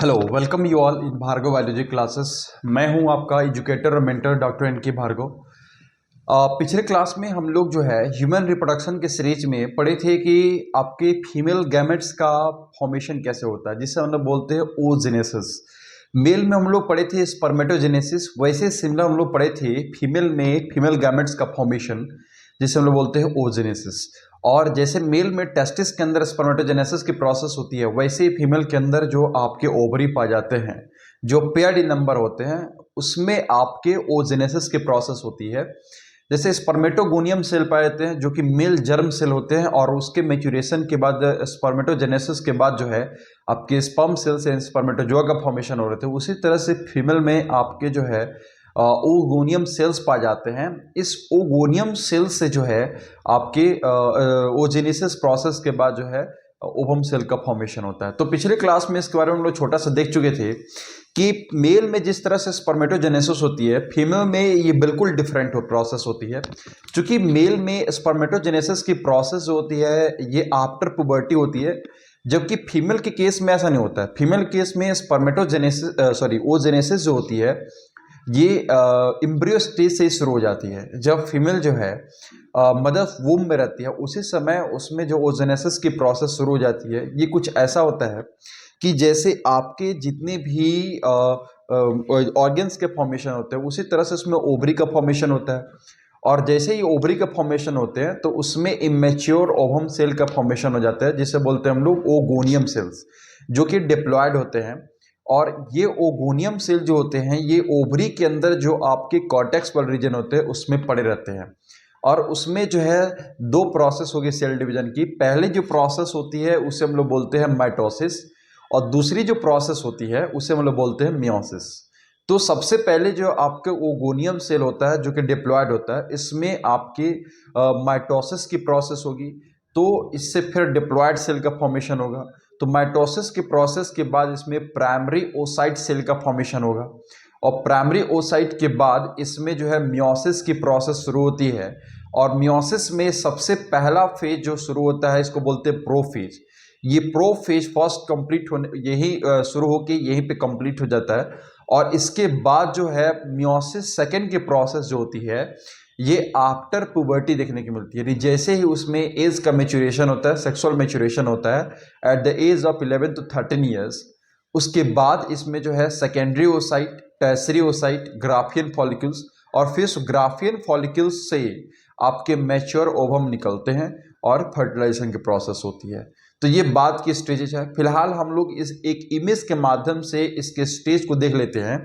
Hello, welcome you all in Bhargav biology classes. मैं हूं आपका एजुकेटर और मेंटर डॉक्टर एन के भार्गव। पिछले क्लास में हम लोग जो है ह्यूमन रिप्रोडक्शन के सीरीज में पढ़े थे कि आपके फीमेल गैमेट्स का फॉर्मेशन कैसे होता है, जिसे हम लोग बोलते हैं ओजेनेसिस। मेल में हम लोग पढ़े थे स्पर्मेटोजेनेसिस, वैसे सिमिलर हम लोग पढ़े थे फीमेल में फीमेल गैमेट्स का फॉर्मेशन, जिसे हम लोग बोलते हैं ओजेनेसिस। और जैसे मेल में टेस्टिस के अंदर स्पर्मेटोजेनेसिस की प्रोसेस होती है, वैसे ही फीमेल के अंदर जो आपके ओवरी पाए जाते हैं, जो पेयर्ड इन नंबर होते हैं, उसमें आपके ओजेनेसिस की प्रोसेस होती है। जैसे स्पर्मेटोगोनियम सेल पाए जाते हैं जो कि मेल जर्म सेल होते हैं, और उसके मैच्यूरेशन के बाद स्पर्मेटोजेनेसिस के बाद जो है आपके स्पर्म सेल से स्पर्मेटोजोआ का फॉर्मेशन हो रहे थे, उसी तरह से फीमेल में आपके जो है ओगोनियम सेल्स पाए जाते हैं। इस ओगोनियम सेल से जो है आपके ओजेनेसिस प्रोसेस के बाद जो है ओवम सेल का फॉर्मेशन होता है। तो पिछले क्लास में इसके बारे में हम लोग छोटा सा देख चुके थे कि मेल में जिस तरह से स्पर्मेटोजेनेसिस होती है, फीमेल में ये बिल्कुल डिफरेंट प्रोसेस होती है। क्योंकि मेल में स्पर्मेटोजेनेसिस की प्रोसेस जो होती है ये आफ्टर पुबर्टी होती है, जबकि फीमेल के केस में ऐसा नहीं होता है। फीमेल केस में स्पर्मेटोजेनेसिस ओजेनेसिस जो होती है ये एम्ब्रियो स्टेज से शुरू हो जाती है। जब फीमेल जो है मदर वूम में रहती है, उसी समय उसमें जो ओजेनेसिस की प्रोसेस शुरू हो जाती है। ये कुछ ऐसा होता है कि जैसे आपके जितने भी ऑर्गन्स के फॉर्मेशन होते हैं, उसी तरह से उसमें ओवरी का फॉर्मेशन होता है। और जैसे ही ओवरी का फॉर्मेशन होते हैं तो उसमें इमेच्योर ओवम सेल का फॉर्मेशन हो जाता है, जिसे बोलते हैं हम लोग ओगोनियम सेल्स, जो कि डिप्लॉयड होते हैं। और ये ओगोनियम सेल जो होते हैं ये ओवरी के अंदर जो आपके कॉर्टेक्स वाले रीजन होते हैं उसमें पड़े रहते हैं। और उसमें जो है दो प्रोसेस होगी सेल डिवीजन की। पहले जो प्रोसेस होती है उसे हम लोग बोलते हैं माइटोसिस, और दूसरी जो प्रोसेस होती है उसे हम लोग बोलते हैं मियोसिस। तो सबसे पहले जो आपके ओगोनियम सेल होता है जो कि डिप्लॉयड होता है, इसमें आपके माइटोसिस की प्रोसेस होगी। तो इससे फिर डिप्लॉयड सेल का फॉर्मेशन होगा। तो माइटोसिस के प्रोसेस के बाद इसमें प्राइमरी ओसाइट सेल का फॉर्मेशन होगा, और प्राइमरी ओसाइट के बाद इसमें जो है मियोसिस की प्रोसेस शुरू होती है। और मियोसिस में सबसे पहला फेज जो शुरू होता है इसको बोलते हैं प्रोफेज। ये प्रोफेज फर्स्ट कंप्लीट होने यही शुरू होके यहीं पे कंप्लीट हो जाता है। और इसके बाद जो है मियोसिस सेकेंड की प्रोसेस जो होती है ये आफ्टर पुबर्टी देखने की मिलती है। जैसे ही उसमें एज का मेचुरेशन होता है, सेक्सुअल मेचुरेशन होता है at the age of 11 to 13 years, उसके बाद इसमें जो है secondary oocyte, tertiary oocyte, Graafian follicles, और फिर ग्राफियन फॉलिक्यूल्स से आपके मैच्योर ओवम निकलते हैं और फर्टिलाइजेशन की प्रोसेस होती है। तो ये बाद की स्टेजेस है। फिलहाल हम लोग इस एक इमेज के माध्यम से इसके स्टेज को देख लेते हैं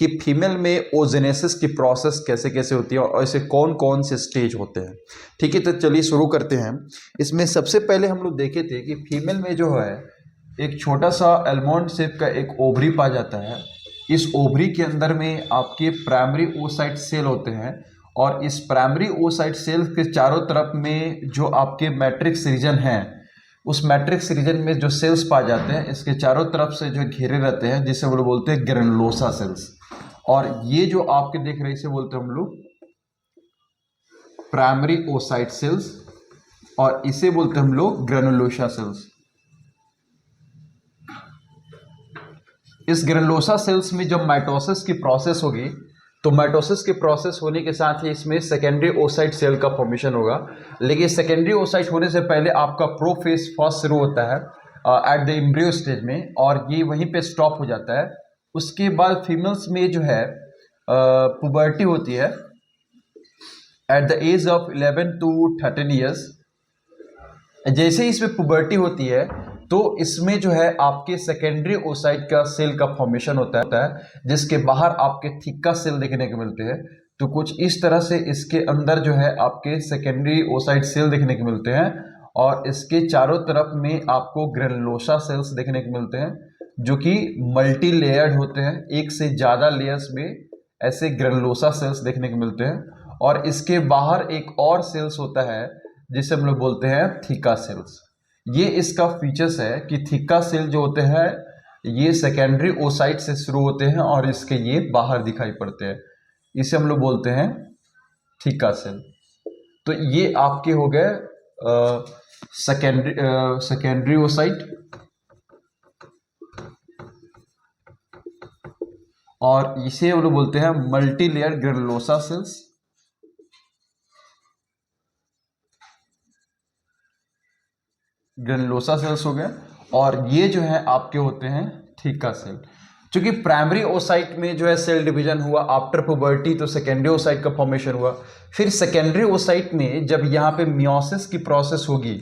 कि फीमेल में ओजेनेसिस की प्रोसेस कैसे कैसे होती है और ऐसे कौन कौन से स्टेज होते हैं। ठीक है, तो चलिए शुरू करते हैं। इसमें सबसे पहले हम लोग देखे थे कि फीमेल में जो है एक छोटा सा एलमंड शेप का एक ओवरी पाया जाता है। इस ओवरी के अंदर में आपके प्राइमरी ओसाइट सेल होते हैं, और इस प्राइमरी ओसाइट सेल के चारों तरफ में जो आपके मैट्रिक्स रीजन हैं, उस मैट्रिक्स रीजन में जो सेल्स पाए जाते हैं इसके चारों तरफ से जो घेरे रहते हैं, जिसे वो लोग बोलते हैं ग्रेनुलोसा सेल्स। और ये जो आपके देख रहे हैं इसे बोलते हैं हम लोग प्राइमरी ओसाइट सेल्स, और इसे बोलते हैं हम लोग ग्रेनुलोसा सेल्स। इस ग्रेनुलोसा सेल्स में जब माइटोसिस की प्रोसेस होगी, तो माइटोसिस के प्रोसेस होने के साथ ही इसमें सेकेंडरी ओसाइट सेल का फॉर्मेशन होगा। लेकिन सेकेंडरी ओसाइट होने से पहले आपका प्रोफेज फर्स्ट शुरू होता है एट द एम्ब्रियो स्टेज में, और ये वहीं पे स्टॉप हो जाता है। उसके बाद फीमेल्स में जो है पुबर्टी होती है at the age of 11 to 13 years. जैसे ही इसमें पुबर्टी होती है तो इसमें जो है आपके सेकेंडरी ओसाइट का सेल का फॉर्मेशन होता है, जिसके बाहर आपके थिक्का सेल देखने को मिलते हैं। तो कुछ इस तरह से इसके अंदर जो है आपके सेकेंडरी ओसाइट सेल देखने को मिलते हैं, और इसके चारों तरफ में आपको ग्रेनुलोसा सेल्स देखने को मिलते हैं, जो कि मल्टी लेयर्ड होते हैं। एक से ज़्यादा लेयर्स में ऐसे ग्रेनुलोसा सेल्स देखने को मिलते हैं। और इसके बाहर एक और सेल्स होता है जिसे हम लोग बोलते हैं थिका सेल्स। ये इसका फीचर्स है कि थिका सेल जो होते हैं ये सेकेंडरी ओसाइट से शुरू होते हैं और इसके ये बाहर दिखाई पड़ते हैं, इसे हम लोग बोलते हैं थिका सेल। तो ये आपके हो गए सेकेंडरी ओसाइट, और इसे हम लोग बोलते हैं multi layer granulosa cells. Granulosa cells हो गए, और ये जो है आपके होते हैं थीका सेल। क्योंकि प्राइमरी ओसाइट में जो है सेल डिवीजन हुआ आफ्टर पुबर्टी, तो सेकेंडरी ओसाइट का फॉर्मेशन हुआ। फिर सेकेंडरी ओसाइट में जब यहाँ पे मियोसिस की प्रोसेस होगी,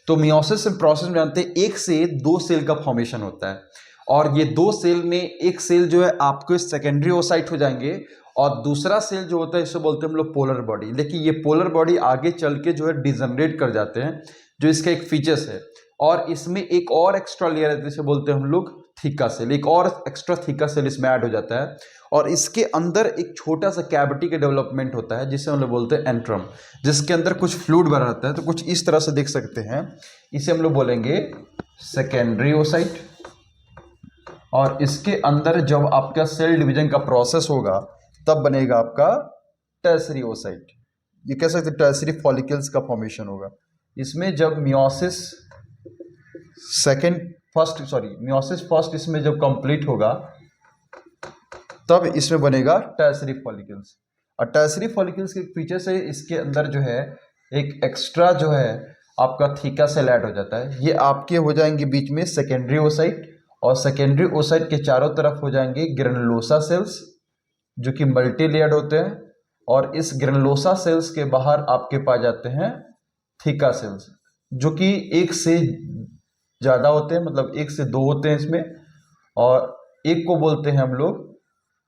तो मियोसिस प्रोसेस में जानते हैं 1 से 2 सेल का फॉर्मेशन होता है, और ये 2 सेल में एक सेल जो है आपके सेकेंडरी ओसाइट हो जाएंगे, और दूसरा सेल जो होता है इसे बोलते हैं हम लोग पोलर बॉडी। लेकिन ये पोलर बॉडी आगे चल के जो है डिजनरेट कर जाते हैं, जो इसका एक फीचर्स है। और इसमें एक और एक्स्ट्रा लेयर है जिसे बोलते हैं हम लोग थीका सेल, एक और एक्स्ट्रा थीका सेल इसमें ऐड हो जाता है, और इसके अंदर एक छोटा सा कैविटी का डेवलपमेंट होता है जिसे हम लोग बोलते हैं एंट्रम, जिसके अंदर कुछ फ्लूइड भरा रहता है। तो कुछ इस तरह से देख सकते हैं, इसे हम लोग बोलेंगे सेकेंडरी ओसाइट। और इसके अंदर जब आपका सेल डिवीजन का प्रोसेस होगा तब बनेगा आपका टर्सरी ओसाइट। ये कह सकते हैं टर्सरी फॉलिकल्स का फॉर्मेशन होगा। इसमें जब मियोसिस मियोसिस फर्स्ट इसमें जब कंप्लीट होगा तब इसमें बनेगा टर्सरी फॉलिकल्स। और टर्सरी फॉलिकल्स के फीचर से इसके अंदर जो है एक एक्स्ट्रा जो है आपका थीका सेल ऐड हो जाता है। ये आपके हो जाएंगे बीच में सेकेंडरी ओसाइट, और सेकेंडरी ओसाइट के चारों तरफ हो जाएंगे ग्रेनुलोसा सेल्स जो कि मल्टी लेयर्ड होते हैं, और इस ग्रेनुलोसा सेल्स के बाहर आपके पास जाते हैं थीका सेल्स जो कि 1 से ज़्यादा होते हैं, मतलब 1 से 2 होते हैं इसमें। और एक को बोलते हैं हम लोग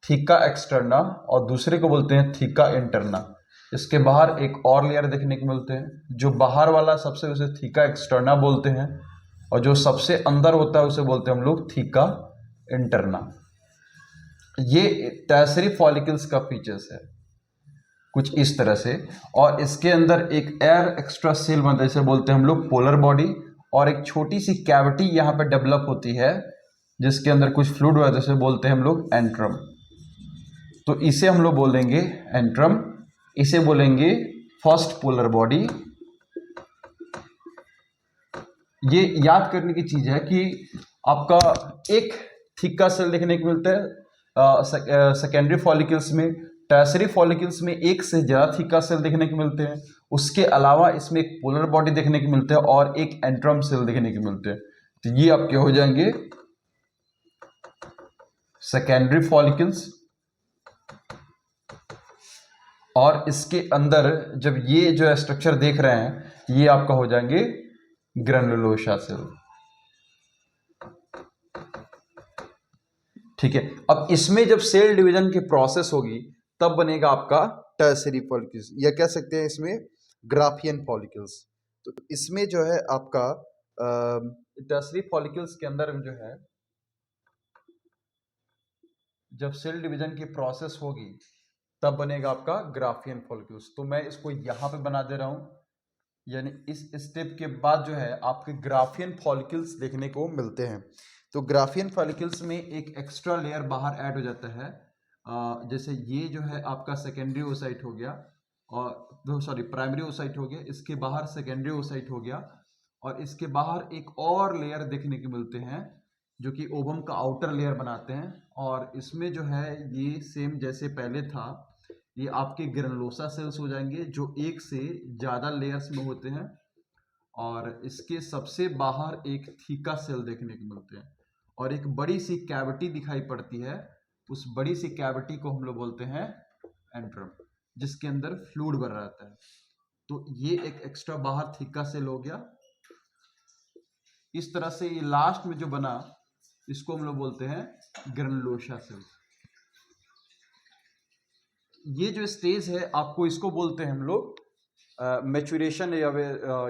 थीका एक्सटर्ना और दूसरे को बोलते हैं थीका इंटरना। इसके बाहर एक और लेयर देखने को मिलते हैं, जो बाहर वाला सबसे उसे थीका एक्सटर्ना बोलते हैं, और जो सबसे अंदर होता है उसे बोलते हैं हम लोग थीका इंटरना। ये टर्सरी फॉलिकल्स का फीचर्स है कुछ इस तरह से। और इसके अंदर एक एयर एक्स्ट्रा सेल बनता है, इसे बोलते हैं हम लोग पोलर बॉडी, और एक छोटी सी कैविटी यहाँ पे डेवलप होती है जिसके अंदर कुछ फ्लूइड होता है, जिसे बोलते हैं हम लोग एंट्रम। तो इसे हम लोग बोलेंगे एंट्रम, इसे बोलेंगे फर्स्ट पोलर बॉडी। ये याद करने की चीज है कि आपका एक थीका सेल देखने को मिलता है सेकेंडरी फॉलिकल्स में, टर्सरी फॉलिकल्स में 1 से ज़्यादा थीका सेल देखने को मिलते हैं। उसके अलावा इसमें एक पोलर बॉडी देखने को मिलता है और एक एंट्रम सेल देखने को मिलते हैं। तो ये आपके हो जाएंगे सेकेंडरी फॉलिकल्स, और इसके अंदर जब ये जो स्ट्रक्चर देख रहे हैं ये आपका हो जाएंगे ग्रेनुलोसा सेल। ठीक है, अब इसमें जब सेल डिवीजन की प्रोसेस होगी तब बनेगा आपका टर्सरी फॉलिकल्स, या कह सकते हैं इसमें ग्राफियन फॉलिकल्स। तो इसमें जो है आपका टर्सरी फॉलिकल्स के अंदर जो है जब सेल डिवीजन की प्रोसेस होगी तब बनेगा आपका ग्राफियन फॉलिकल्स। तो मैं इसको यहां पे बना दे रहा हूं, यानी इस स्टेप के बाद जो है आपके ग्राफियन फॉलिकल्स देखने को मिलते हैं। तो ग्राफियन फॉलिकल्स में एक एक्स्ट्रा लेयर बाहर ऐड हो जाता है, जैसे ये जो है आपका सेकेंडरी ओसाइट हो गया, और प्राइमरी ओसाइट हो गया, इसके बाहर सेकेंडरी ओसाइट हो गया, और इसके बाहर एक और लेयर देखने को मिलते हैं जो कि ओवम का आउटर लेयर बनाते हैं। और इसमें जो है ये सेम जैसे पहले था, ये आपके ग्रेनुलोसा सेल्स हो जाएंगे जो 1 से ज़्यादा लेयर्स में होते हैं, और इसके सबसे बाहर एक थीका सेल देखने को मिलते हैं, और एक बड़ी सी कैविटी दिखाई पड़ती है। उस बड़ी सी कैविटी को हम लोग बोलते हैं एंट्रम, जिसके अंदर फ्लूइड भरा रहता है। तो ये एक एक्स्ट्रा बाहर थीका सेल हो गया। इस तरह से ये लास्ट में जो बना इसको हम लोग बोलते हैं ग्रेनुलोसा सेल। ये जो स्टेज है आपको इसको बोलते हैं हम लोग मैच्योरेशन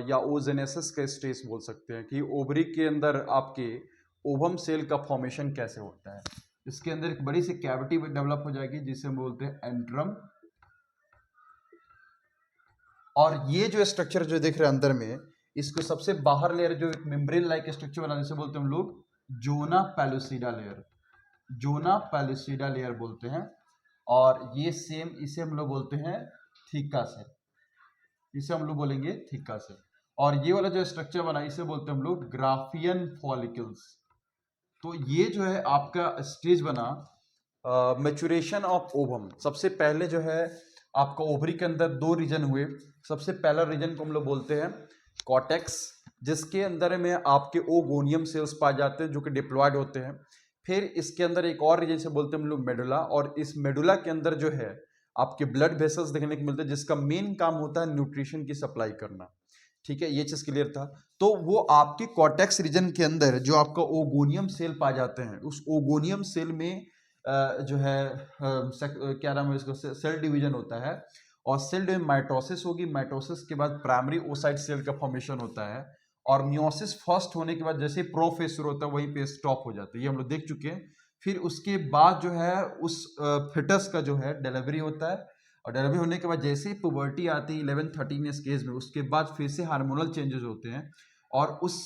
या ओजेनेसिस का स्टेज बोल सकते हैं, कि ओवरी के अंदर आपके ओवम सेल का फॉर्मेशन कैसे होता है। इसके अंदर एक बड़ी सी कैविटी डेवलप हो जाएगी जिसे हम बोलते हैं एंट्रम, और ये जो स्ट्रक्चर जो दिख रहा है अंदर में, इसको सबसे बाहर लेयर जो एक मेम्ब्रेन लाइक स्ट्रक्चर बना जिसे बोलते हैं हम लोग जोना पैलुसिडा लेयर, जोना पैलुसिडा लेयर बोलते हैं। और ये सेम इसे हम लोग बोलते हैं थीका सेल, इसे हम लोग बोलेंगे थीका सेल। और ये वाला जो स्ट्रक्चर बना इसे बोलते हैं हम लोग ग्राफियन फॉलिकल्स। तो ये जो है आपका स्टेज बना, मैच्योरेशन ऑफ ओवम। सबसे पहले जो है आपका ओवरी के अंदर दो रीजन हुए। सबसे पहला रीजन को हम लोग बोलते हैं कॉर्टेक्स, जिसके अंदर में आपके ओगोनियम सेल्स पाए जाते हैं जो कि डिप्लॉयड होते हैं। फिर इसके अंदर एक और रीजन से बोलते हैं हम लोग मेडुला, और इस मेडुला के अंदर जो है आपके ब्लड वेसल्स देखने को मिलते हैं, जिसका मेन काम होता है न्यूट्रिशन की सप्लाई करना। ठीक है, ये चीज क्लियर था। तो वो आपके कॉर्टेक्स रीजन के अंदर जो आपका ओगोनियम सेल पाए जाते हैं, उस ओगोनियम सेल में जो है क्या नाम है इसको, सेल डिवीजन होता है। और सेल डिवीजन माइटोसिस होगी, माइटोसिस के बाद प्राइमरी ओसाइट सेल का फॉर्मेशन होता है, और मियोसिस फर्स्ट होने के बाद जैसे प्रोफेज शुरू होता है वहीं पे स्टॉप हो जाता है, ये हम लोग देख चुके हैं। फिर उसके बाद जो है उस फिटस का जो है डिलीवरी होता है, और डिलीवरी होने के बाद जैसे ही पुबर्टी आती है 11-13 ईयर्स के एज में, उसके बाद फिर से हार्मोनल चेंजेस होते हैं, और उस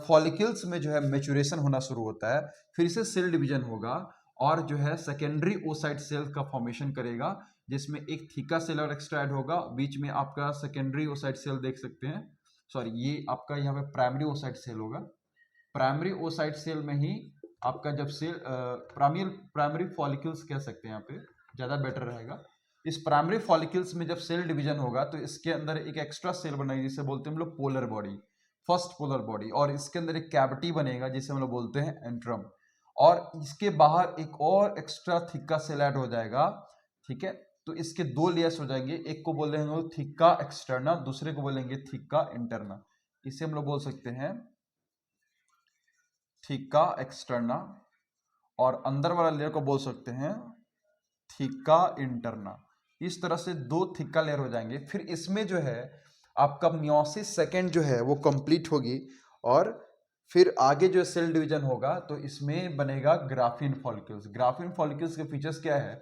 फॉलिकल्स में जो है मैच्योरेशन होना शुरू होता है। फिर से सेल डिवीजन होगा, और जो है सेकेंडरी ओसाइट सेल का फॉर्मेशन करेगा, जिसमें एक थीका सेलर एक्सट्रैक्ट होगा। बीच में आपका सेकेंडरी ओसाइट सेल देख सकते हैं, सॉरी ये आपका यहाँ पे प्राइमरी ओसाइट सेल होगा। प्राइमरी ओसाइट सेल में ही आपका जब सेल प्राइमरी फॉलिकल्स कह सकते हैं, यहाँ पे ज़्यादा बेटर रहेगा। इस प्राइमरी फॉलिकल्स में जब सेल डिवीजन होगा तो इसके अंदर एक एक्स्ट्रा सेल बनेगी जिसे बोलते हैं हम लोग polar body, first polar body, और इसके अंदर एक कैविटी बनेगा जिसे हम लोग बोलते हैं एंट्रम, और इसके बाहर एक और एक्स्ट्रा थिक्का सेल ऐड हो जाएगा। ठीक है, तो इसके दो लेयर्स हो जाएंगे, एक को बोलेंगे थिक्का एक्सटर्ना, दूसरे को बोलेंगे थिक्का इंटरना। इसे हम लोग बोल सकते हैं थिक्का एक्सटर्ना, और अंदर वाला लेयर को बोल सकते हैं थिक्का इंटरना। इस तरह से दो थिक्का लेयर हो जाएंगे। फिर इसमें जो है आपका मियोसिस सेकेंड जो है वो कंप्लीट होगी, और फिर आगे जो सेल डिवीजन होगा तो इसमें बनेगा ग्राफियन फॉलिकल्स। ग्राफियन फॉलिकल्स के फीचर्स क्या है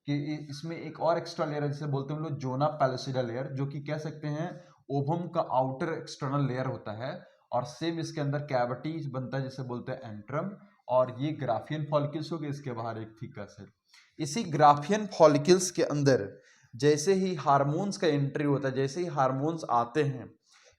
कि इसमें एक और एक्स्ट्रा लेयर है जिसे बोलते हैं हम लोग जोना पैलिसिडा लेयर, जो कि कह सकते हैं ओवम का आउटर एक्सटर्नल लेयर होता है, और सेम इसके अंदर कैविटी बनता है जिसे बोलते हैं एंट्रम, और ये ग्राफियन फॉलिकल्स हो गए, इसके बाहर एक थिक्का सेल। इसी ग्राफियन फॉलिकल्स के अंदर जैसे ही हार्मोन्स का एंट्री होता है, जैसे ही हार्मोन्स आते हैं,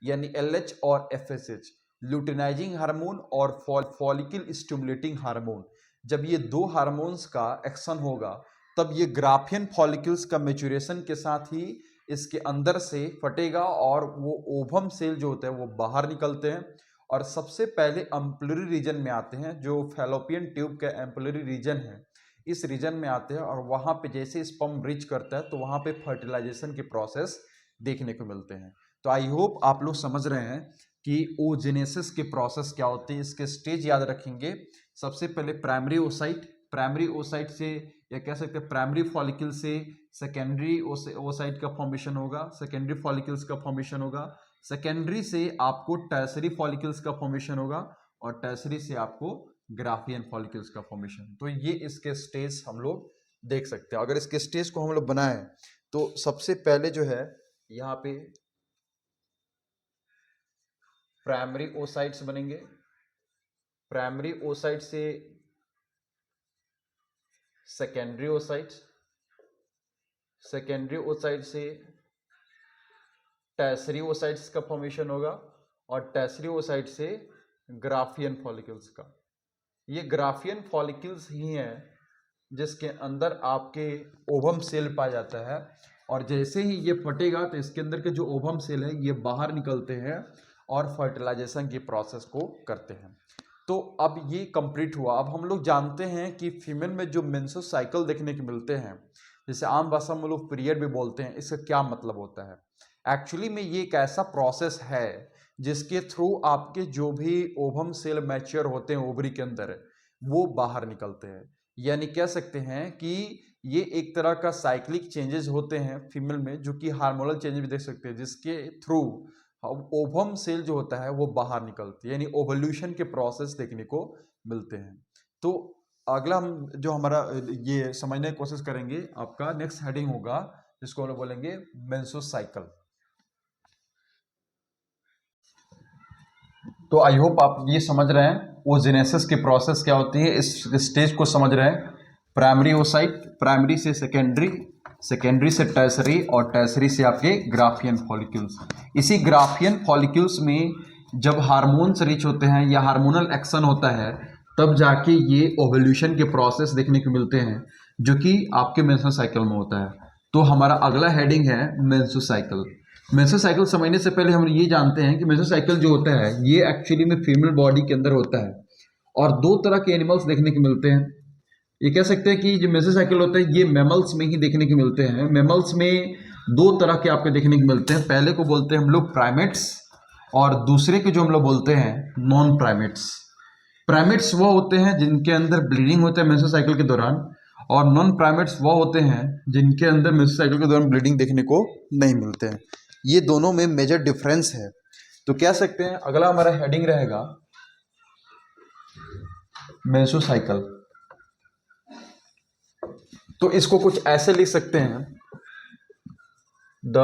यानी LH और FSH, ल्यूटिनाइजिंग हार्मोन और फॉलिकल स्टिमुलेटिंग हार्मोन, जब ये दो हार्मोन्स का एक्शन होगा तब ये ग्राफियन फॉलिकल्स का मैच्योरेशन के साथ ही इसके अंदर से फटेगा, और वो ओवम सेल जो होते हैं वो बाहर निकलते हैं, और सबसे पहले एम्पुलरी रीजन में आते हैं, जो फैलोपियन ट्यूब का एम्पुलरी रीजन है, इस रीजन में आते हैं, और वहाँ पे जैसे स्पर्म रीच करता है तो वहाँ पे फर्टिलाइजेशन के प्रोसेस देखने को मिलते हैं। तो आई होप आप लोग समझ रहे हैं कि ओजेनेसिस के प्रोसेस क्या होते हैं, इसके स्टेज याद रखेंगे। सबसे पहले प्राइमरी ओसाइट, प्राइमरी ओसाइट से या कह सकते हैं प्राइमरी फॉलिकल से सेकेंडरी ओसाइट का फॉर्मेशन होगा, सेकेंडरी फॉलिकल्स का फॉर्मेशन होगा, सेकेंडरी से आपको टर्सरी फॉलिकल्स का फॉर्मेशन होगा, और टर्सरी से आपको ग्राफियन फॉलिकल्स का फॉर्मेशन। तो ये इसके स्टेज हम लोग देख सकते हैं। अगर इसके स्टेज को हम लोग बनाएं तो सबसे पहले जो है यहाँ पे प्राइमरी ओसाइट्स बनेंगे, प्राइमरी ओसाइट से सेकेंडरी ओसाइट्स, सेकेंडरी ओसाइट से टर्सरी ओसाइट्स का फॉर्मेशन होगा, और टर्सरी ओसाइट से ग्राफियन फॉलिकल्स का। ये ग्राफियन फॉलिकल्स ही हैं जिसके अंदर आपके ओवम सेल पाया जाता है, और जैसे ही ये फटेगा तो इसके अंदर के जो ओवम सेल है ये बाहर निकलते हैं और फर्टिलाइजेशन की प्रोसेस को करते हैं। तो अब ये कंप्लीट हुआ। अब हम लोग जानते हैं कि फीमेल में जो मेंस्ट्रुअल साइकिल देखने को मिलते हैं, जिसे आम भाषा में लोग पीरियड भी बोलते हैं, इसका क्या मतलब होता है? एक्चुअली में ये एक ऐसा प्रोसेस है जिसके थ्रू आपके जो भी ओवम सेल मैच्योर होते हैं ओवरी के अंदर, वो बाहर निकलते हैं। यानी कह सकते हैं कि ये एक तरह का साइक्लिक चेंजेस होते हैं फीमेल में, जो कि हार्मोनल चेंजेस भी देख सकते हैं, जिसके थ्रू ओवम सेल जो होता है वो बाहर निकलती है, यानी ओवल्यूशन के प्रोसेस देखने को मिलते हैं। तो अगला हम जो हमारा ये समझने की कोशिश करेंगे, आपका नेक्स्ट हेडिंग होगा जिसको हम लोग बोलेंगे मेंस्ट्रुअल साइकिल। तो आई होप आप ये समझ रहे हैं ओजेनेसिस की प्रोसेस क्या होती है, इस स्टेज को समझ रहे हैं। प्राइमरी ओसाइट, प्राइमरी से सेकेंडरी, सेकेंडरी से टर्सरी, और टर्सरी से आपके ग्राफियन फॉलिकल्स। इसी ग्राफियन फॉलिकल्स में जब हार्मोन्स रीच होते हैं या हार्मोनल एक्शन होता है, तब जाके ये ओवल्यूशन के प्रोसेस देखने को मिलते हैं, जो कि आपके मेंस्ट्रुअल साइकिल में होता है। तो हमारा अगला हेडिंग है मेंस्ट्रुअल साइकिल। मेंस्ट्रुअल साइकिल समझने से पहले हम ये जानते हैं कि मेंस्ट्रुअल साइकिल जो होता है ये एक्चुअली में फीमेल बॉडी के अंदर होता है और दो तरह के एनिमल्स देखने को मिलते हैं। ये कह सकते हैं कि जो मेंस्ट्रुअल साइकिल होता है ये मैमल्स में ही देखने को मिलते हैं। मैमल्स में दो तरह के आपको देखने को मिलते हैं। पहले को बोलते हैं हम लोग प्राइमेट्स और दूसरे को जो हम लोग बोलते हैं नॉन प्राइमेट्स। प्राइमेट्स वो होते हैं जिनके अंदर ब्लीडिंग होता है मेंस्ट्रुअल साइकिल के दौरान, और नॉन प्राइमेट्स वो होते हैं जिनके अंदर मेंस्ट्रुअल साइकिल के दौरान ब्लीडिंग देखने को नहीं मिलते हैं। ये दोनों में मेजर डिफरेंस है। तो कह सकते हैं अगला हमारा हेडिंग रहेगा मेंस्ट्रुअल साइकिल। तो इसको कुछ ऐसे लिख सकते हैं, the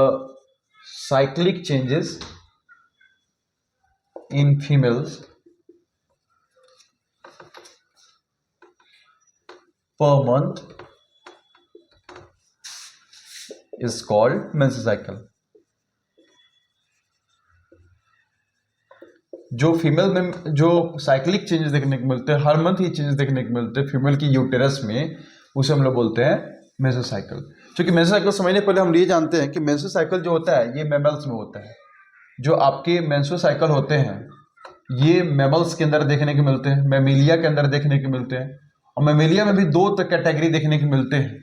cyclic changes in females per month is called menstrual cycle। जो फीमेल में जो साइक्लिक चेंजेस देखने को मिलते हैं, हर मंथ ही चेंजेस देखने को मिलते हैं फीमेल की यूटेरस में, उसे हम लोग बोलते हैं मेंस्ट्रुअल साइकिल। क्योंकि मेंस्ट्रुअल साइकिल समझने पहले हम ये जानते हैं कि मेंस्ट्रुअल साइकिल जो होता है ये मैमल्स में होता है। जो आपके मेंस्ट्रुअल साइकिल होते हैं ये मैमल्स के अंदर देखने को मिलते हैं, मैमिलिया के अंदर देखने को मिलते हैं। और मैमिलिया में भी दो कैटेगरी देखने को मिलते हैं।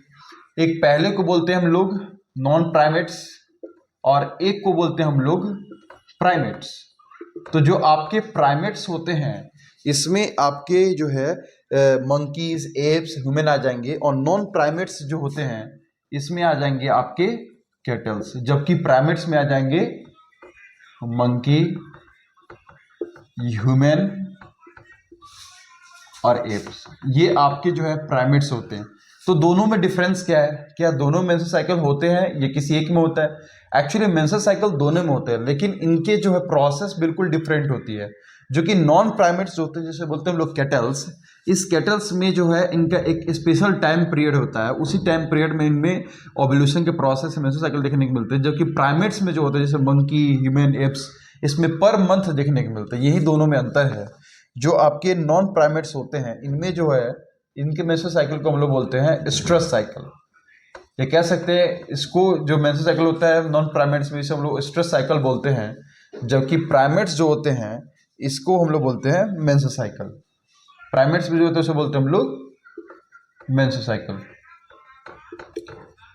एक पहले को बोलते हैं हम लोग नॉन प्राइमेट्स और एक को बोलते हैं हम लोग प्राइमेट्स। तो जो आपके प्राइमेट्स होते हैं इसमें आपके जो है मंकीज, एप्स, ह्यूमन आ जाएंगे, और नॉन प्राइमेट्स जो होते हैं इसमें आ जाएंगे आपके कैटल्स, जबकि प्राइमेट्स में आ जाएंगे मंकी, ह्यूमन और एप्स। ये आपके जो है प्राइमेट्स होते हैं। तो दोनों में डिफरेंस क्या है? क्या दोनों मेंस्ट्रुअल साइकिल होते हैं, ये किसी एक में होता है? एक्चुअली मेंस्ट्रुअल साइकिल दोनों में होते हैं, लेकिन इनके जो है प्रोसेस बिल्कुल डिफरेंट होती है। जो कि नॉन प्राइमेट्स होते हैं, जैसे बोलते हैं हम लोग कैटल्स, इस कैटल्स में जो है इनका एक स्पेशल टाइम पीरियड होता है। उसी टाइम पीरियड में इनमें ओव्यूलेशन के प्रोसेस से मेंस्ट्रुअल साइकिल देखने को मिलते हैं। जबकि प्राइमेट्स में जो होता है जैसे मंकी, ह्यूमन, एप्स, इसमें पर मंथ देखने को मिलते हैं। यही दोनों में अंतर है। जो आपके नॉन प्राइमेट्स होते हैं इनमें जो है इनके मेंस्ट्रुअल साइकिल को हम लोग बोलते हैं स्ट्रेस साइकिल। ये कह सकते हैं इसको, जो मेंस्ट्रुअल साइकिल होता है नॉन प्राइमेट्स में, इसे हम लोग स्ट्रेस साइकिल बोलते हैं। जबकि प्राइमेट्स जो होते हैं इसको हम लोग बोलते हैं मेंस्ट्रुअल साइकिल। प्राइमेट्स में जो होते हैं उसे बोलते हैं हम लोग मेंस्ट्रुअल साइकिल।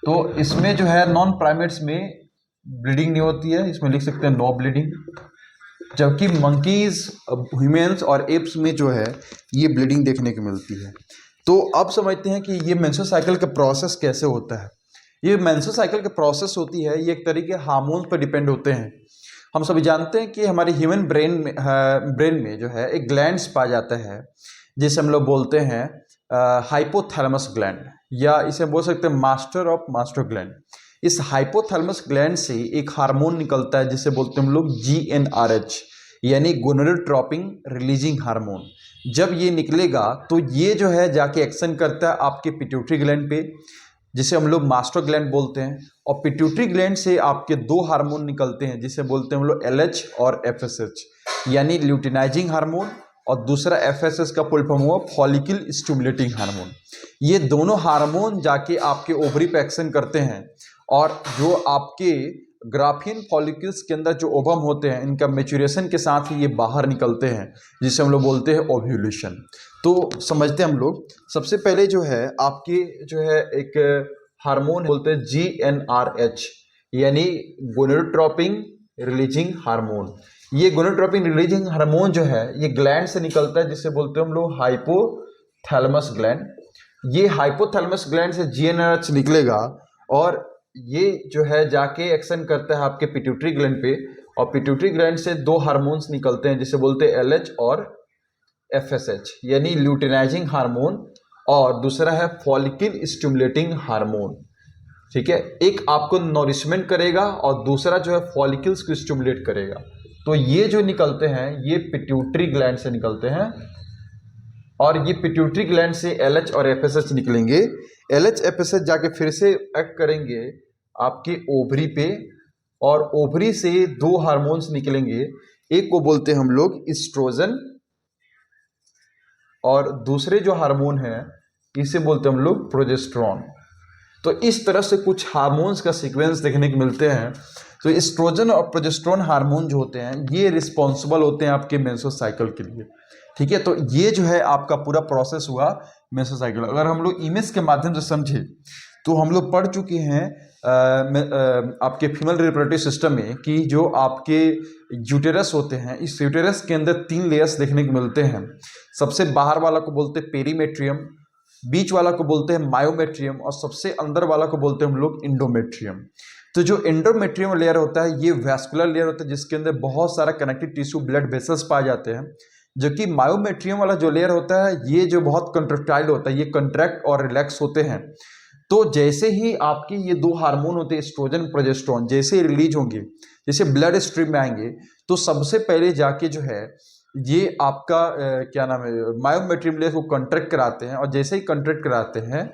तो इसमें जो है नॉन प्राइमेट्स में ब्लीडिंग नहीं होती है, इसमें लिख सकते हैं नो ब्लीडिंग। जबकि मंकीज, ह्यूमन्स और एप्स में जो है ये ब्लीडिंग देखने को मिलती है। तो अब समझते हैं कि ये मेंस्ट्रुअल साइकिल का प्रोसेस कैसे होता है। ये मेंस्ट्रुअल साइकिल का प्रोसेस होती है, ये एक तरीके हार्मोन्स पर डिपेंड होते हैं। हम सभी जानते हैं कि हमारे ह्यूमन ब्रेन में जो है एक ग्लैंड्स पाया जाता है जिसे हम लोग बोलते हैं हाइपोथैलेमस ग्लैंड, या इसे बोल सकते हैं मास्टर ऑफ मास्टर ग्लैंड। इस हाइपोथैलेमस ग्लैंड से एक हार्मोन निकलता है जिसे बोलते हैं हम लोग GnRH, यानी गोनेडोट्रोपिन रिलीजिंग हार्मोन। जब ये निकलेगा तो ये जो है जाके एक्शन करता है आपके पिट्यूटरी ग्लैंड पे, जिसे हम लोग मास्टर ग्लैंड बोलते हैं। और पिट्यूटरी ग्लैंड से आपके दो हार्मोन निकलते हैं जिसे बोलते हैं हम लोग LH और FSH, यानी ल्यूटिनाइजिंग हार्मोन, और दूसरा FSH का फुल फॉर्म हुआ फॉलिकल स्टिमुलेटिंग हार्मोन। ये दोनों हार्मोन जाके आपके ओवरी पे एक्शन करते हैं, और जो आपके ग्राफियन फॉलिकल्स के अंदर जो ओवम होते हैं इनका मैच्योरेशन के साथ ही ये बाहर निकलते हैं, जिसे हम लोग बोलते हैं ओव्यूलेशन। तो समझते हैं हम लोग, सबसे पहले जो है आपके जो है एक हार्मोन बोलते हैं GnRH, यानी गोनेडोट्रोपिन रिलीजिंग हार्मोन। ये गोनेडोट्रोपिन रिलीजिंग हार्मोन जो है ये ग्लैंड से निकलता है जिसे बोलते हैं हम लोग हाइपोथैलेमस ग्लैंड। ये हाइपोथैलेमस ग्लैंड से GnRH निकलेगा और ये जो है जाके एक्शन करता है आपके पिट्यूटरी ग्लैंड पे, और पिट्यूटरी ग्लैंड से दो हार्मोन्स निकलते हैं जिसे बोलते हैं LH और FSH, यानी ल्यूटिनाइजिंग हार्मोन, और दूसरा है फॉलिकल स्टिमुलेटिंग हार्मोन। ठीक है, एक आपको नॉरिशमेंट करेगा और दूसरा जो है फॉलिकल्स को स्टिमुलेट करेगा। तो ये जो निकलते हैं ये पिट्यूटरी ग्लैंड से निकलते हैं, और ये पिट्यूटरी ग्लैंड से LH और FSH निकलेंगे। LH FSH जाके फिर से एक्ट करेंगे आपके ओवरी पे, और ओवरी से दो हार्मोन्स निकलेंगे। एक को बोलते हैं हम लोग ईस्ट्रोजन, और दूसरे जो हार्मोन है इसे बोलते हैं हम लोग प्रोजेस्टेरॉन। तो इस तरह से कुछ हार्मोन्स का सीक्वेंस देखने को मिलते हैं। तो एस्ट्रोजन और प्रोजेस्टेरॉन हार्मोन जो होते हैं ये रिस्पॉन्सिबल होते हैं आपके मेंस्ट्रुअल साइकिल के लिए। ठीक है, तो ये जो है आपका पूरा प्रोसेस हुआ मेंस्ट्रुअल साइकिल। अगर हम लोग इमेज के माध्यम से समझे तो हम लोग पढ़ चुके हैं आपके फीमेल रिप्रोडक्टिव सिस्टम में कि जो आपके यूटेरस होते हैं, इस यूटेरस के अंदर 3 लेयर्स देखने को मिलते हैं। सबसे बाहर वाला को बोलते हैं पेरीमेट्रियम, बीच वाला को बोलते हैं मायोमेट्रियम और सबसे अंदर वाला को बोलते हैं हम लोग इंडोमेट्रियम। तो जो एंडोमेट्रियम लेयर होता है ये वैस्कुलर लेयर होता है जिसके अंदर बहुत सारा कनेक्टिव टिश्यू ब्लड वेसल्स पाए जाते हैं। जबकि मायोमेट्रियम वाला जो लेयर होता है ये जो बहुत कंट्रैक्टाइल होता है, ये कंट्रैक्ट और रिलैक्स होते हैं। तो जैसे ही आपके ये 2 हार्मोन होते हैं एस्ट्रोजन प्रोजेस्टेरॉन, जैसे ही रिलीज होंगे, जैसे ब्लड स्ट्रीम में आएंगे, तो सबसे पहले जाके जो है ये आपका क्या नाम है मायोमेट्रियम लेयर को कंट्रैक्ट कराते हैं। और जैसे ही कंट्रैक्ट कराते हैं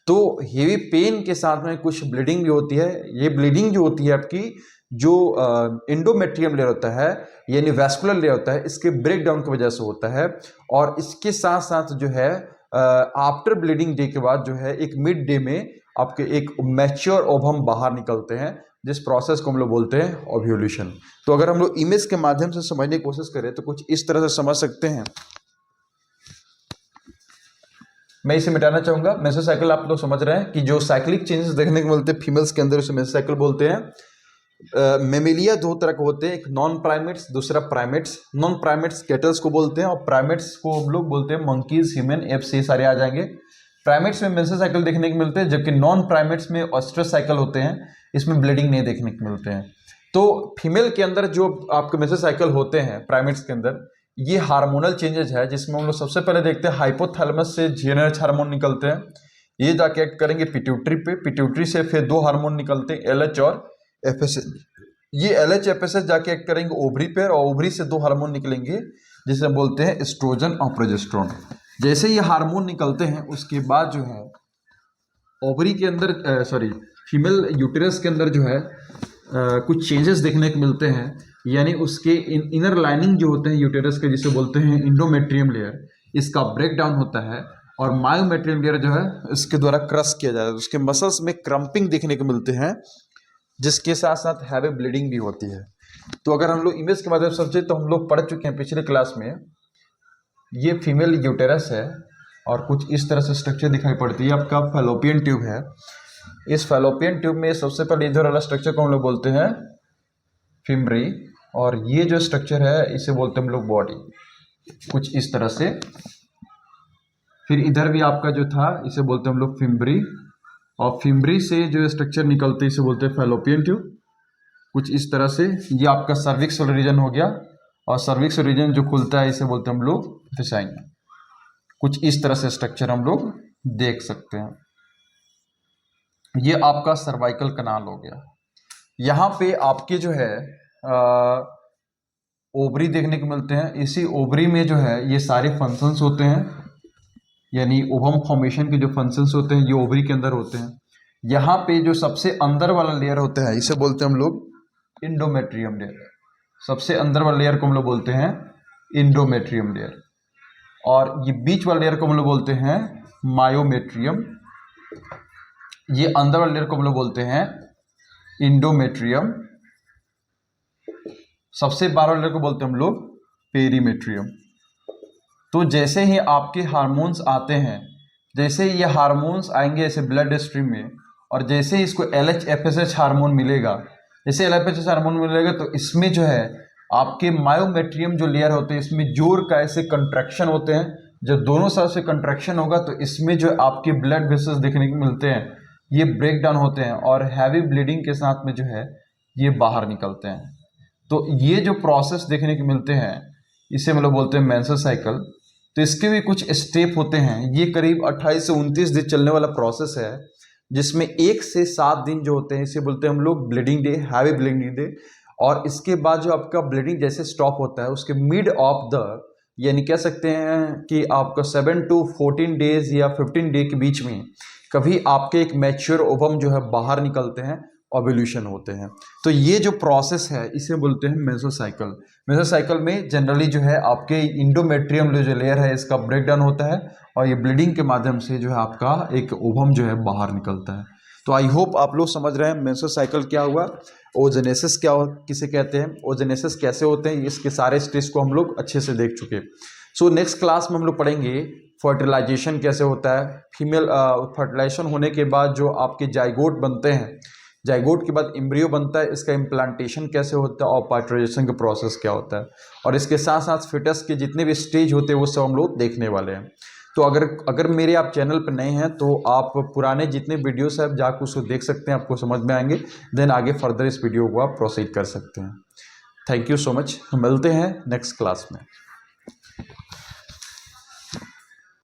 तो हेवी पेन के साथ में कुछ ब्लीडिंग भी होती है। ये ब्लीडिंग जो होती है आपकी जो एंडोमेट्रियम लेयर होता है यानी वैस्कुलर लेयर होता है, इसके ब्रेक डाउन की वजह से होता है। और इसके साथ साथ जो है आफ्टर ब्लीडिंग डे के बाद जो है एक मिड डे में आपके एक मैच्योर ओवम बाहर निकलते हैं, जिस प्रोसेस को हम लोग बोलते हैं ओव्यूलेशन। तो अगर हम लोग इमेज के माध्यम से समझने की कोशिश करें तो कुछ इस तरह से समझ सकते हैं। मैं इसे मिटाना चाहूंगा। मेंस्ट्रुअल साइकिल आप लोग समझ रहे हैं कि जो साइक्लिक चेंजेस देखने को मिलते हैं फीमेल्स के अंदर उसे मेंस्ट्रुअल साइकिल बोलते हैं। मेमिलिया 2 तरह के होते हैं, एक नॉन प्राइमेट्स, दूसरा प्राइमेट्स। नॉन प्राइमेट्स कैटल्स को बोलते हैं और प्राइमेट्स को हम लोग बोलते हैं मंकीज, ह्यूमन, एप्स, ये सारे आ जाएंगे। प्राइमेट्स में मेंस्ट्रुअल साइकिल देखने को मिलते हैं, जबकि नॉन प्राइमेट्स में ऑस्ट्रस साइकिल होते हैं, इसमें ब्लीडिंग नहीं देखने को मिलते हैं। तो फीमेल के अंदर जो आपके मेंस्ट्रुअल साइकिल होते हैं प्राइमेट्स के अंदर, ये हार्मोनल चेंजेस है, जिसमें हम लोग सबसे पहले देखते हैं हाइपोथैलेमस से GnRH हार्मोन निकलते हैं। ये जाके एक्ट करेंगे पिट्यूटरी पे, पिट्यूटरी से फिर 2 हार्मोन निकलते हैं LH और FSH। ये LH FSH जाके एक्ट करेंगे ओवरी पे और ओवरी से 2 हार्मोन निकलेंगे जिसे बोलते हैं एस्ट्रोजन और प्रोजेस्टेरॉन। जैसे ये हार्मोन निकलते हैं उसके बाद जो है ओवरी के अंदर फीमेल यूटेरस के अंदर जो है कुछ चेंजेस देखने को मिलते हैं, यानी उसके इनर लाइनिंग जो होते हैं यूटेरस के, जिसे बोलते हैं इंडोमेट्रियम लेयर, इसका ब्रेक डाउन होता है और मायोमेट्रियम लेयर जो है इसके द्वारा क्रश किया जाता है। उसके मसल्स में क्रम्पिंग देखने को मिलते हैं, जिसके साथ साथ हैवी ब्लीडिंग भी होती है। तो अगर हम लोग इमेज के माध्यम से समझे तो हम लोग पढ़ चुके हैं पिछले क्लास में, ये फीमेल यूटेरस है और कुछ इस तरह से स्ट्रक्चर दिखाई पड़ती है। आपका फैलोपियन ट्यूब है। इस फैलोपियन ट्यूब में सबसे पहले इधर वाला स्ट्रक्चर को हम लोग बोलते हैं फिम्ब्री, और ये जो स्ट्रक्चर है इसे बोलते हैं हम लोग बॉडी, कुछ इस तरह से। फिर इधर भी आपका जो था इसे बोलते हैं हम लोग फिम्ब्री, और फिम्ब्री से जो स्ट्रक्चर निकलते हैं इसे बोलते हैं फैलोपियन ट्यूब, कुछ इस तरह से। ये आपका सर्विक्स रीजन हो गया और सर्विक्स रीजन जो खुलता है इसे बोलते हैं हम लोग वेजाइना। कुछ इस तरह से स्ट्रक्चर हम लोग देख सकते हैं। ये आपका सर्वाइकल कनाल हो गया। यहाँ पे आपके जो है ओवरी देखने को मिलते हैं। इसी ओवरी में जो है ये सारे फंक्शंस होते हैं, यानी ओवम फॉर्मेशन के जो फंक्शंस होते हैं ये ओवरी के अंदर होते हैं। यहाँ पे जो सबसे अंदर वाला लेयर होता है इसे बोलते हैं हम लोग इंडोमेट्रियम लेयर। सबसे अंदर वाला लेयर को हम लोग बोलते हैं इंडोमेट्रियम लेयर, और ये बीच वाला लेयर को हम लोग बोलते हैं मायोमेट्रियम। ये अंदर वाले लेयर को हम लोग बोलते हैं इंडोमेट्रियम। सबसे बाहर वाले लेयर को बोलते हैं हम लोग पेरीमेट्रियम। तो जैसे ही आपके हार्मोन्स आते हैं, जैसे ये हार्मोन्स आएंगे ऐसे ब्लड स्ट्रीम में, और जैसे ही इसको LH FSH हार्मोन मिलेगा, जैसे LH FSH हार्मोन मिलेगा तो इसमें जो है आपके मायोमेट्रियम जो लेयर होते हैं इसमें जोर का ऐसे कंट्रैक्शन होते हैं। जब दोनों साइड से कंट्रैक्शन होगा तो इसमें जो आपके ब्लड वेसल्स देखने को मिलते हैं ये ब्रेक डाउन होते हैं और हैवी ब्लीडिंग के साथ में जो है ये बाहर निकलते हैं। तो ये जो प्रोसेस देखने को मिलते हैं इसे हम लोग बोलते हैं मेंस्ट्रुअल साइकिल। तो इसके भी कुछ स्टेप होते हैं। ये करीब 28 से 29 दिन चलने वाला प्रोसेस है, जिसमें 1 से 7 दिन जो होते हैं इसे बोलते हैं हम लोग bleeding day, heavy bleeding day. और इसके बाद जो आपका ब्लीडिंग जैसे स्टॉप होता है उसके मिड ऑफ द, यानी कह सकते हैं कि आपका 7 to 14 डेज या 15 डे के बीच में कभी आपके एक मैच्योर ओवम जो है बाहर निकलते हैं ओव्यूलेशन होते हैं। तो ये जो प्रोसेस है इसे बोलते हैं मेसोसाइकिल। मेसोसाइकिल में जनरली जो है आपके इंडोमेट्रियम जो लेयर है इसका ब्रेक डाउन होता है और ये ब्लीडिंग के माध्यम से जो है आपका एक ओवम जो है बाहर निकलता है। तो आई होप आप लोग समझ रहे हैं मेसोसाइकिल क्या हुआ, ओजेनेसिस क्या किसे कहते हैं, ओजेनेसिस कैसे होते हैं, इसके सारे स्टेज को हम लोग अच्छे से देख चुके। सो नेक्स्ट क्लास में हम लोग पढ़ेंगे फर्टिलाइजेशन कैसे होता है, फीमेल फर्टिलाइजेशन होने के बाद जो आपके जाइगोट बनते हैं, जाइगोट के बाद एम्ब्रियो बनता है, इसका इम्प्लांटेशन कैसे होता है और पार्टराइजेशन का प्रोसेस क्या होता है, और इसके साथ साथ फिटस के जितने भी स्टेज होते हैं वो सब हम लोग देखने वाले हैं। तो अगर मेरे आप चैनल पर नए हैं तो आप पुराने जितने वीडियोस हैं आप जाकर उसको देख सकते हैं, आपको समझ में आएंगे, देन आगे फर्दर इस वीडियो को आप प्रोसीड कर सकते हैं। थैंक यू सो मच, मिलते हैं नेक्स्ट क्लास में।